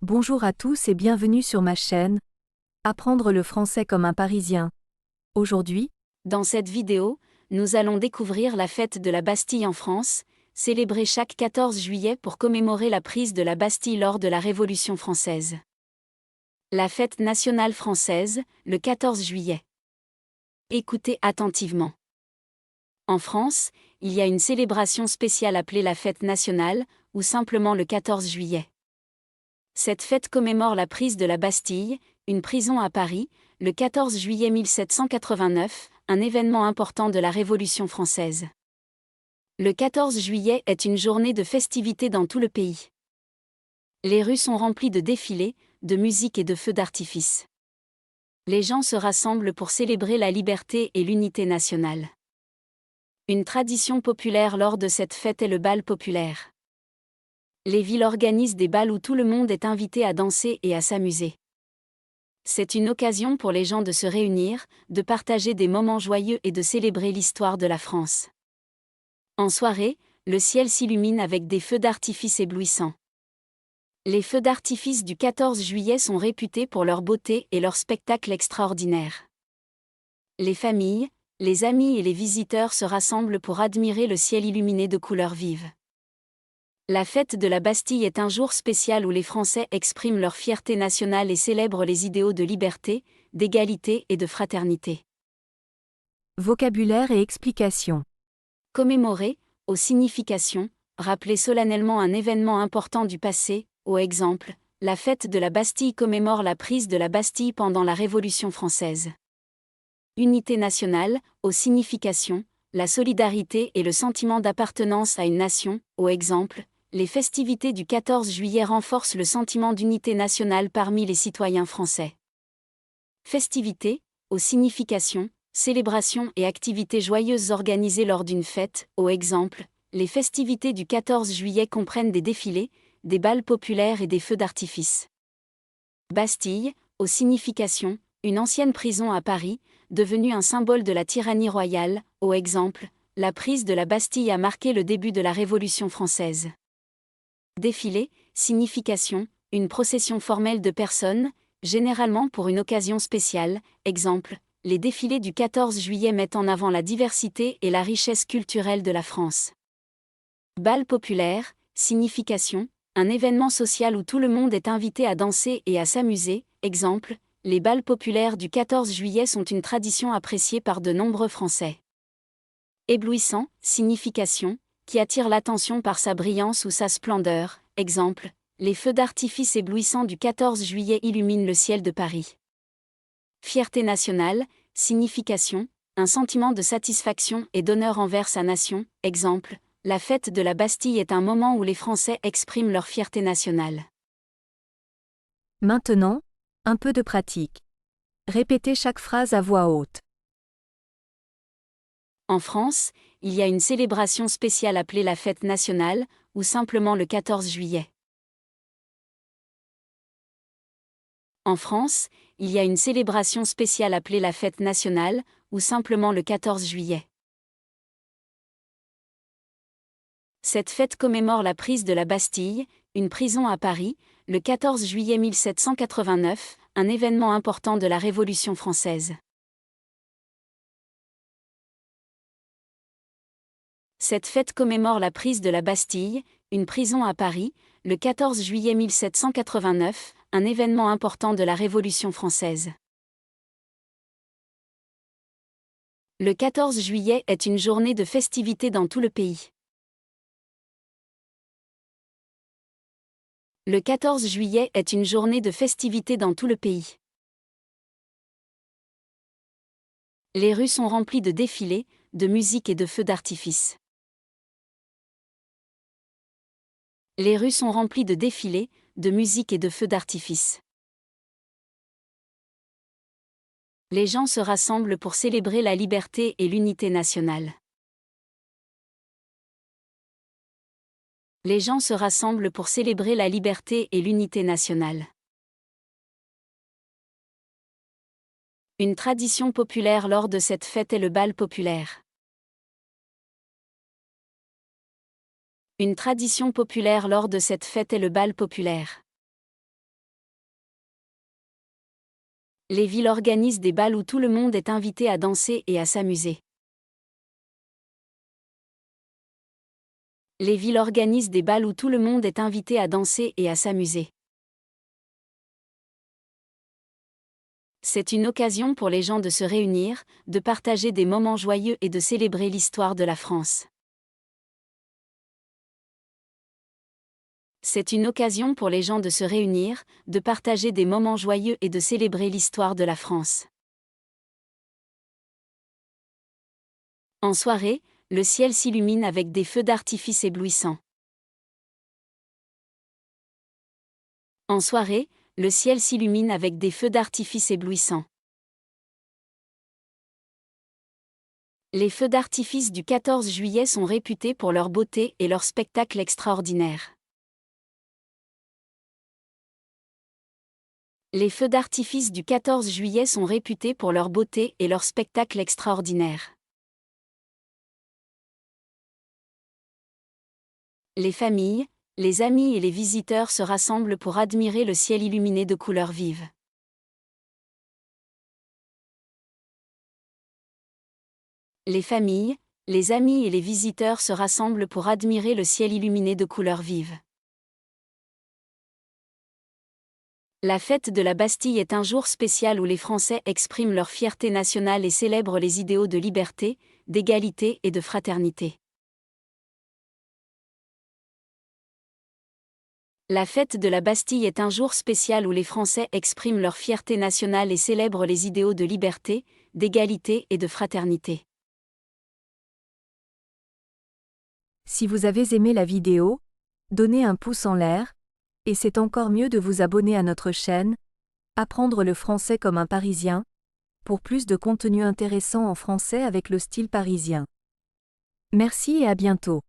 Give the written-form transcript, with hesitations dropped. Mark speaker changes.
Speaker 1: Bonjour à tous et bienvenue sur ma chaîne. Apprendre le français comme un Parisien. Aujourd'hui,
Speaker 2: Dans cette vidéo, nous allons découvrir la fête de la Bastille en France, célébrée chaque 14 juillet pour commémorer la prise de la Bastille lors de la Révolution française. La fête nationale française, le 14 juillet. Écoutez attentivement. En France, il y a une célébration spéciale appelée la fête nationale, ou simplement le 14 juillet. Cette fête commémore la prise de la Bastille, une prison à Paris, le 14 juillet 1789, un événement important de la Révolution française. Le 14 juillet est une journée de festivités dans tout le pays. Les rues sont remplies de défilés, de musique et de feux d'artifice. Les gens se rassemblent pour célébrer la liberté et l'unité nationale. Une tradition populaire lors de cette fête est le bal populaire. Les villes organisent des bals où tout le monde est invité à danser et à s'amuser. C'est une occasion pour les gens de se réunir, de partager des moments joyeux et de célébrer l'histoire de la France. En soirée, le ciel s'illumine avec des feux d'artifice éblouissants. Les feux d'artifice du 14 juillet sont réputés pour leur beauté et leur spectacle extraordinaire. Les familles, les amis et les visiteurs se rassemblent pour admirer le ciel illuminé de couleurs vives. La fête de la Bastille est un jour spécial où les Français expriment leur fierté nationale et célèbrent les idéaux de liberté, d'égalité et de fraternité.
Speaker 1: vocabulaire et explications.
Speaker 2: Commémorer, aux significations, rappeler solennellement un événement important du passé, au exemple, la fête de la Bastille commémore la prise de la Bastille pendant la Révolution française. Unité nationale, aux significations, la solidarité et le sentiment d'appartenance à une nation, au exemple, les festivités du 14 juillet renforcent le sentiment d'unité nationale parmi les citoyens français. Festivités, aux significations, célébrations et activités joyeuses organisées lors d'une fête, au exemple, les festivités du 14 juillet comprennent des défilés, des bals populaires et des feux d'artifice. Bastille, aux significations, une ancienne prison à Paris, devenue un symbole de la tyrannie royale, au exemple, la prise de la Bastille a marqué le début de la Révolution française. Défilé, signification, une procession formelle de personnes, généralement pour une occasion spéciale, exemple, les défilés du 14 juillet mettent en avant la diversité et la richesse culturelle de la France. Bal populaire, signification, un événement social où tout le monde est invité à danser et à s'amuser, exemple, les bals populaires du 14 juillet sont une tradition appréciée par de nombreux Français. Éblouissant, signification, qui attire l'attention par sa brillance ou sa splendeur, exemple, les feux d'artifice éblouissants du 14 juillet illuminent le ciel de Paris. Fierté nationale, signification, un sentiment de satisfaction et d'honneur envers sa nation, exemple, la fête de la Bastille est un moment où les Français expriment leur fierté nationale.
Speaker 1: Maintenant, un peu de pratique. Répétez chaque phrase à voix haute.
Speaker 2: En France, il y a une célébration spéciale appelée la fête nationale, ou simplement le 14 juillet. En France, il y a une célébration spéciale appelée la fête nationale, ou simplement le 14 juillet. Cette fête commémore la prise de la Bastille, une prison à Paris, le 14 juillet 1789, un événement important de la Révolution française. Cette fête commémore la prise de la Bastille, une prison à Paris, le 14 juillet 1789, un événement important de la Révolution française. Le 14 juillet est une journée de festivités dans tout le pays. Le 14 juillet est une journée de festivités dans tout le pays. Les rues sont remplies de défilés, de musique et de feux d'artifice. Les rues sont remplies de défilés, de musique et de feux d'artifice. Les gens se rassemblent pour célébrer la liberté et l'unité nationale. Les gens se rassemblent pour célébrer la liberté et l'unité nationale. Une tradition populaire lors de cette fête est le bal populaire. Une tradition populaire lors de cette fête est le bal populaire. Les villes organisent des bals où tout le monde est invité à danser et à s'amuser. Les villes organisent des bals où tout le monde est invité à danser et à s'amuser. C'est une occasion pour les gens de se réunir, de partager des moments joyeux et de célébrer l'histoire de la France. C'est une occasion pour les gens de se réunir, de partager des moments joyeux et de célébrer l'histoire de la France. En soirée, le ciel s'illumine avec des feux d'artifice éblouissants. En soirée, le ciel s'illumine avec des feux d'artifice éblouissants. Les feux d'artifice du 14 juillet sont réputés pour leur beauté et leur spectacle extraordinaire. Les feux d'artifice du 14 juillet sont réputés pour leur beauté et leur spectacle extraordinaire. Les familles, les amis et les visiteurs se rassemblent pour admirer le ciel illuminé de couleurs vives. Les familles, les amis et les visiteurs se rassemblent pour admirer le ciel illuminé de couleurs vives. La fête de la Bastille est un jour spécial où les Français expriment leur fierté nationale et célèbrent les idéaux de liberté, d'égalité et de fraternité. La fête de la Bastille est un jour spécial où les Français expriment leur fierté nationale et célèbrent les idéaux de liberté, d'égalité et de fraternité.
Speaker 1: Si vous avez aimé la vidéo, donnez un pouce en l'air, et c'est encore mieux de vous abonner à notre chaîne, Apprendre le français comme un Parisien, pour plus de contenu intéressant en français avec le style parisien. Merci et à bientôt.